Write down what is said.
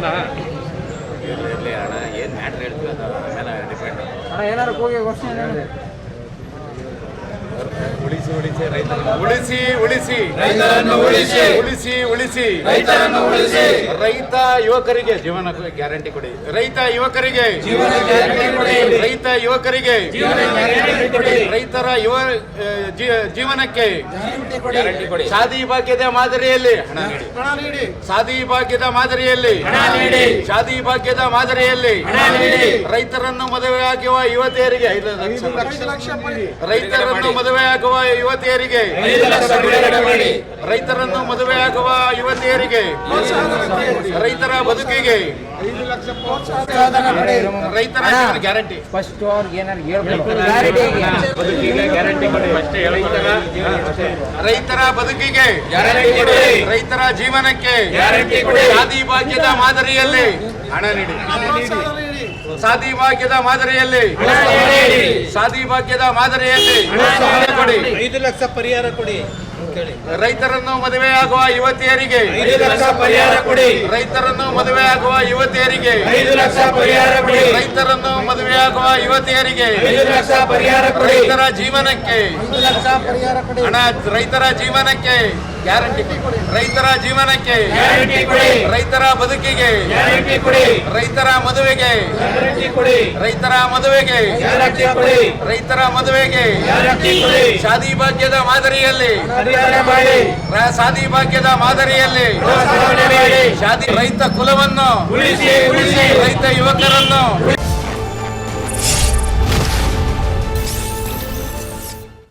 ಪಕ್ಕನಾ? ಇರಲಿ ಅಣ್ಣ, ಏನು ಮ್ಯಾಟ್ರ್ ಹೇಳ್ತೀವಿ ಅದು ಆಮೇಲೆ ಡಿಪೆಂಡ್. ಅಣ್ಣ ಏನಾರು ಹೋಗಿ ಘೋಷಣೆ ಉಳಿಸಿ ಉಳಿಸಿ ರೈತರನ್ನು ಉಳಿಸಿ ಉಳಿಸಿ ರೈತರನ್ನು ಉಳಿಸಿ ಉಳಿಸಿ ಉಳಿಸಿ ರೈತರನ್ನು ಉಳಿಸಿ ರೈತ ಯುವಕರಿಗೆ ಜೀವನ ಗ್ಯಾರಂಟಿ ಕೊಡಿ. ರೈತ ಯುವಕರಿಗೆ ಜೀವನ ಗ್ಯಾರಂಟಿ ಕೊಡಿ. ರೈತ ಯುವಕರಿಗೆ ಜೀವನ ಗ್ಯಾರಂಟಿ ಕೊಡಿ. ರೈತರ ಜೀವನಕ್ಕೆ ಗ್ಯಾರಂಟಿ ಕೊಡಿ. ಶಾದಿ ಭಾಗ್ಯದ ಮಾದರಿಯಲ್ಲಿ ಹಣ ನೀಡಿ. ಶಾದಿ ಭಾಗ್ಯದ ಮಾದರಿಯಲ್ಲಿ ಹಣ ನೀಡಿ. ಶಾದಿ ಭಾಗ್ಯದ ಮಾದರಿಯಲ್ಲಿ ಹಣ ನೀಡಿ. ರೈತರನ್ನು ಮದುವೆಯಾಗುವ ಯುವತಿಯರಿಗೆ 5 ಲಕ್ಷ. ರೈತರನ್ನು ಮದುವೆಯಾಗುವ ಯುವತಿಯರಿಗೆ 5 ಲಕ್ಷ ಬಿಡುಗಡೆ ಮಾಡಿ. ರೈತರನ್ನು ಮದುವೆಯಾಗುವ ಯುವತಿಯರಿಗೆ ರೈತರ ಬದುಕಿಗೆ ರೈತರ ಗ್ಯಾರಂಟಿ. ಫಸ್ಟ್ ಅವ್ರಿಗೆ ಏನಾರು ಹೇಳ್ಬೇಕು. ಬದುಕಿಗೆ ಗ್ಯಾರಂಟಿ ಕೊಡಿ. ರೈತರ ಬದುಕಿಗೆ ಗ್ಯಾರಂಟಿ ಕೊಡಿ. ರೈತರ ಜೀವನಕ್ಕೆ ಗ್ಯಾರಂಟಿ ಕೊಡಿ. ಶಾದಿ ಭಾಗ್ಯದ ಮಾದರಿಯಲ್ಲಿ ಹಣ ನೀಡಿ. ಶಾದಿ ಭಾಗ್ಯದ ಮಾದರಿಯಲ್ಲಿ ಶಾದಿ ಭಾಗ್ಯದ ಮಾದರಿಯಲ್ಲಿ ಹಣ ಕೊಡಿ. 5 ಲಕ್ಷ ಪರಿಹಾರ ಕೊಡಿ. ರೈತರನ್ನು ಮದುವೆಯಾಗುವ ಯುವತಿಯರಿಗೆ 5 ಲಕ್ಷ ಪರಿಹಾರ ಕೊಡಿ. ರೈತರನ್ನು ಮದುವೆಯಾಗುವ ಯುವತಿಯರಿಗೆ 5 ಲಕ್ಷ ಪರಿಹಾರ ಕೊಡಿ. ರೈತರನ್ನು ಮದುವೆಯಾಗುವ ಯುವತಿಯರಿಗೆ 5 ಲಕ್ಷ ಪರಿಹಾರ ಕೊಡಿ. ರೈತರ ಜೀವನಕ್ಕೆ ಹಣ. ರೈತರ ಜೀವನಕ್ಕೆ ಗ್ಯಾರಂಟಿ. ರೈತರ ಜೀವನಕ್ಕೆ ಗ್ಯಾರಂಟಿ ಕೊಡಿ. ರೈತರ ಬದುಕಿಗೆ ಗ್ಯಾರಂಟಿ ಕೊಡಿ. ರೈತರ ಮದುವೆಗೆ ಗ್ಯಾರಂಟಿ ಕೊಡಿ. ರೈತರ ಮದುವೆಗೆ ಗ್ಯಾರಂಟಿ ಕೊಡಿ. ರೈತರ ಮದುವೆಗೆ ಗ್ಯಾರಂಟಿ ಕೊಡಿ. ಶಾದಿ ಭಾಗ್ಯದ ಮಾದರಿಯಲ್ಲಿ ಪರಿಹಾರ ಮಾಡಿ. ಶಾದಿ ಭಾಗ್ಯದ ಮಾದರಿಯಲ್ಲಿ ಪ್ರೋತ್ಸಾಹನೆ ಮಾಡಿ. ಶಾದಿ ರೈತ ಕುಲವನ್ನು ಉಳಿಸಿ ಉಳಿಸಿ ರೈತ ಯುವಕರನ್ನು